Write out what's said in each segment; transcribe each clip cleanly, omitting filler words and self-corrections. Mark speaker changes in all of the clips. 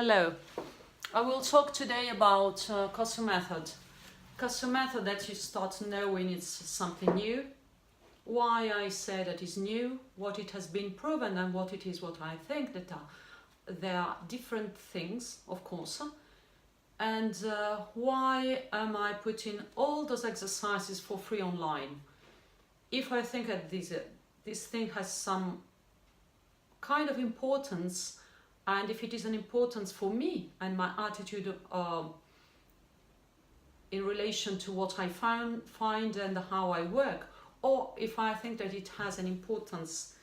Speaker 1: Hello, I will talk today about Cossu method. Cossu method that you start knowing it's something new, why I say that it's new, what it has been proven and what it is what I think that there are different things, of course, and why am I putting all those exercises for free online. If I think that this thing has some kind of importance, and if it is an importance for me and my attitude in relation to what I find and how I work, or if I think that it has an importance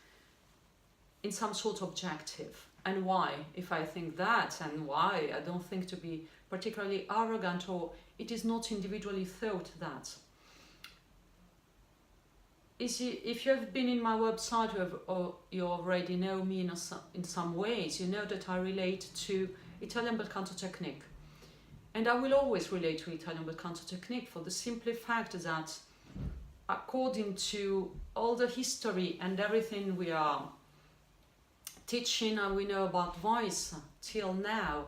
Speaker 1: in some sort of objective, and why, if I think that, and why I don't think to be particularly arrogant, or it is not individually thought that. If you have been in my website or you already know me in some ways, you know that I relate to Italian bel canto technique. And I will always relate to Italian bel canto technique for the simple fact that according to all the history and everything we are teaching and we know about voice till now,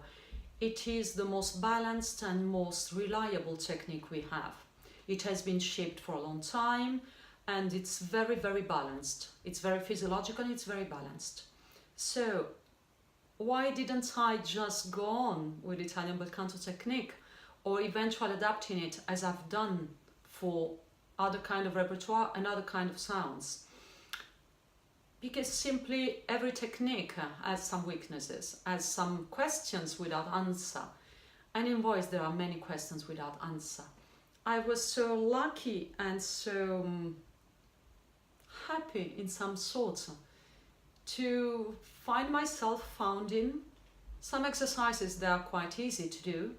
Speaker 1: it is the most balanced and most reliable technique we have. It has been shaped for a long time, and it's very, very balanced. It's very physiological, it's very balanced. So why didn't I just go on with Italian bel canto technique, or eventually adapting it as I've done for other kind of repertoire and other kind of sounds? Because simply every technique has some weaknesses, has some questions without answer. And in voice there are many questions without answer. I was so lucky and so happy in some sorts to find myself founding some exercises that are quite easy to do,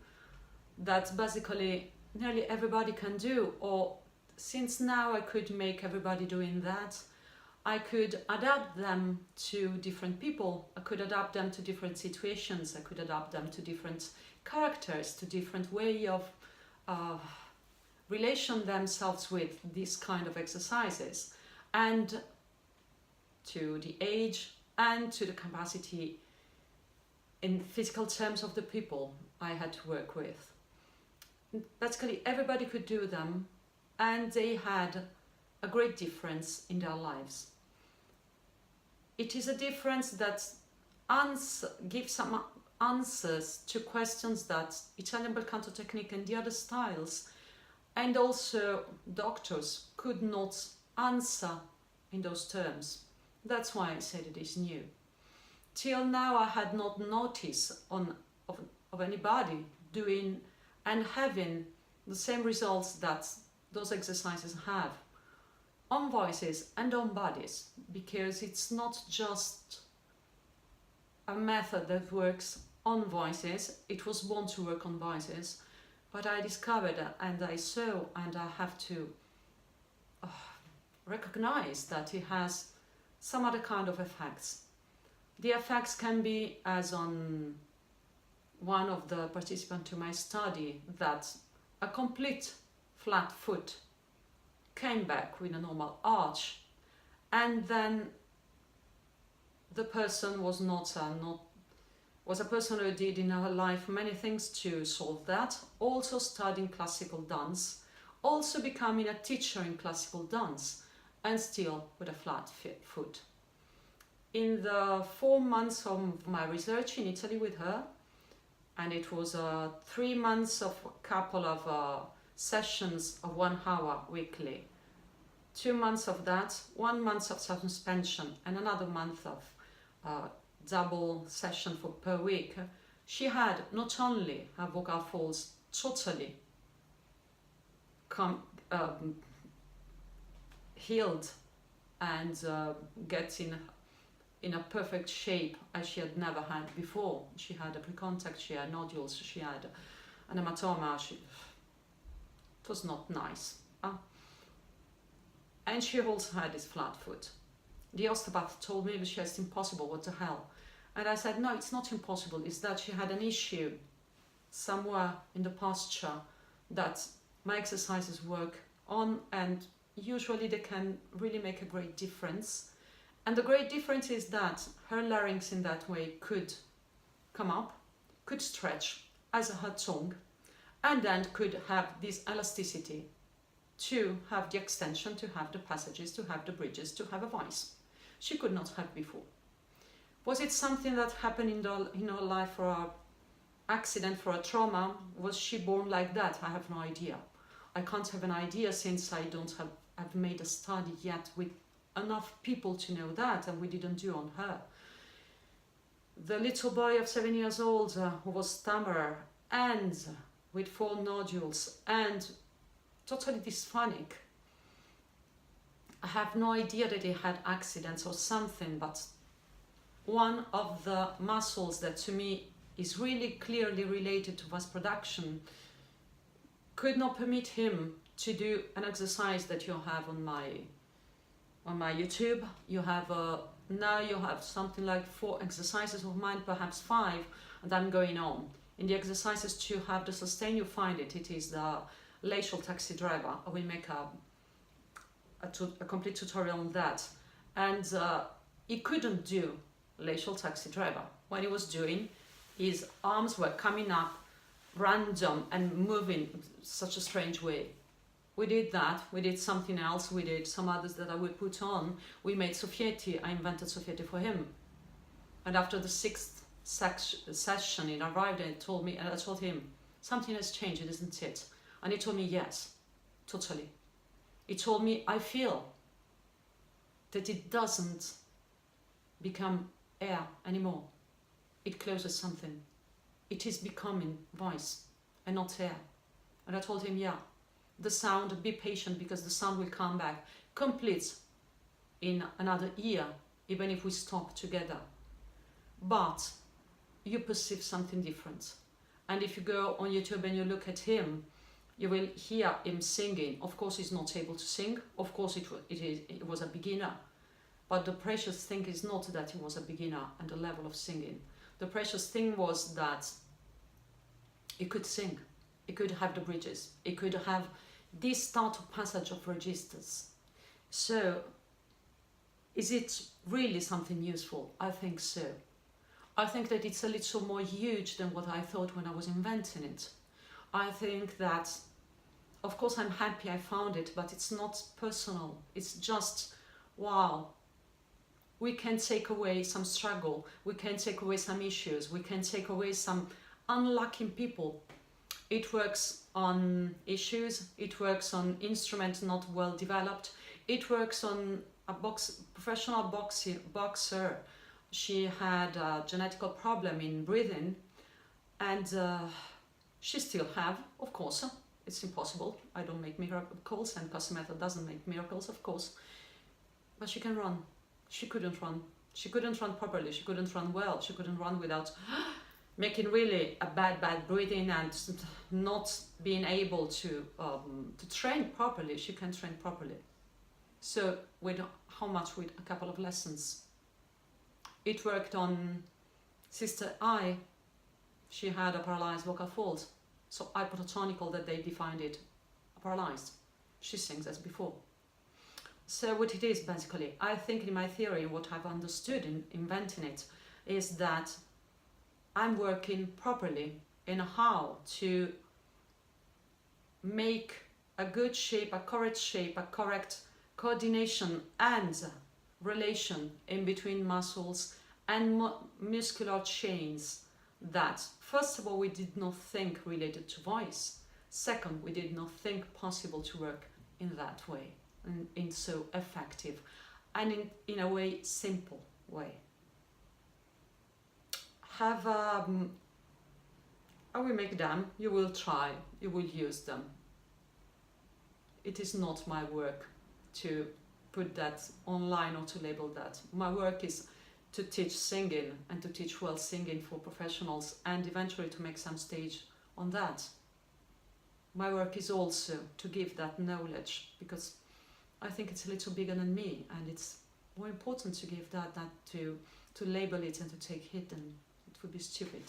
Speaker 1: that basically nearly everybody can do, or since now I could make everybody doing that, I could adapt them to different people, I could adapt them to different situations, I could adapt them to different characters, to different way of relation themselves with these kind of exercises, and to the age and to the capacity in physical terms of the people I had to work with. Basically everybody could do them, and they had a great difference in their lives. It is a difference that gives some answers to questions that Italian bel canto technique and the other styles and also doctors could not answer in those terms. That's why I said it is new. Till now I had not noticed of anybody doing and having the same results that those exercises have on voices and on bodies, because it's not just a method that works on voices. It was born to work on voices, but I discovered and I saw, and I have to recognize that it has some other kind of effects. The effects can be, as on one of the participants to my study, that a complete flat foot came back with a normal arch, and then the person was a person who did in her life many things to solve that, also studying classical dance, also becoming a teacher in classical dance, and still with a flat foot. In the 4 months of my research in Italy with her, and it was 3 months of a couple of sessions of 1 hour weekly, 2 months of that, 1 month of suspension, and another month of double session per week, she had not only her vocal folds totally healed and getting in a perfect shape as she had never had before. She had a pre-contact, she had nodules, she had an hematoma, it was not nice. And she also had this flat foot. The osteopath told me, Lucia, it's impossible, what the hell? And I said, no, it's not impossible, it's that she had an issue somewhere in the posture that my exercises work on, and usually they can really make a great difference. And the great difference is that her larynx in that way could come up, could stretch as her tongue, and then could have this elasticity to have the extension, to have the passages, to have the bridges, to have a voice. She could not have before. Was it something that happened in her life, for an accident, for a trauma? Was she born like that? I have no idea. I can't have an idea, since I don't have made a study yet with enough people to know that, and we didn't do on her. The little boy of 7 years old who was stammerer and with 4 nodules and totally dysphonic. I have no idea that he had accidents or something, but one of the muscles that to me is really clearly related to voice production could not permit him to do an exercise that you have on my YouTube. You have now you have something like 4 exercises of mine, perhaps 5, and I'm going on. In the exercises to have the sustain, you find it is the lacial taxi driver. I will make a complete tutorial on that. And he couldn't do lacial taxi driver. What he was doing, his arms were coming up random and moving such a strange way. We did that, we did something else, we did some others that I will put on. We made Soffietti, I invented Soffietti for him. And after the 6th session, he arrived and told me, and I told him, something has changed, isn't it? And he told me, yes, totally. He told me, I feel that it doesn't become air anymore. It closes something. It is becoming voice and not air. And I told him, yeah, the sound, be patient, because the sound will come back complete in another year, even if we stop together. But you perceive something different. And if you go on YouTube and you look at him, you will hear him singing. Of course, he's not able to sing. Of course, it was a beginner. But the precious thing is not that he was a beginner and the level of singing. The precious thing was that he could sing. He could have the bridges. He could have this start of passage of registers. So, is it really something useful? I think so. I think that it's a little more huge than what I thought when I was inventing it. I think that, of course, I'm happy I found it, but it's not personal. It's just, wow, we can take away some struggle, we can take away some issues, we can take away some unlucky people. It works on issues, it works on instruments not well developed, it works on a professional boxer. She had a genetical problem in breathing, and she still have, of course, it's impossible. I don't make miracles, and cossumethod doesn't make miracles, of course, but she can run. She couldn't run. She couldn't run properly. She couldn't run well. She couldn't run without making really a bad breathing and not being able to train properly. She can train properly. So with how much? With a couple of lessons. It worked on Sister I. She had a paralyzed vocal fold. So hypotonical, that they defined it, paralyzed. She sings as before. So what it is basically, I think in my theory, what I've understood in inventing it, is that I'm working properly in how to make a good shape, a correct coordination and relation in between muscles and muscular chains that, first of all, we did not think related to voice. Second, we did not think possible to work in that way. In so effective and in a way simple way. I will make them, you will try, you will use them. It is not my work to put that online or to label that. My work is to teach singing and to teach well singing for professionals, and eventually to make some stage on that. My work is also to give that knowledge, because I think it's a little bigger than me, and it's more important to give that to label it and to take it, and it would be stupid.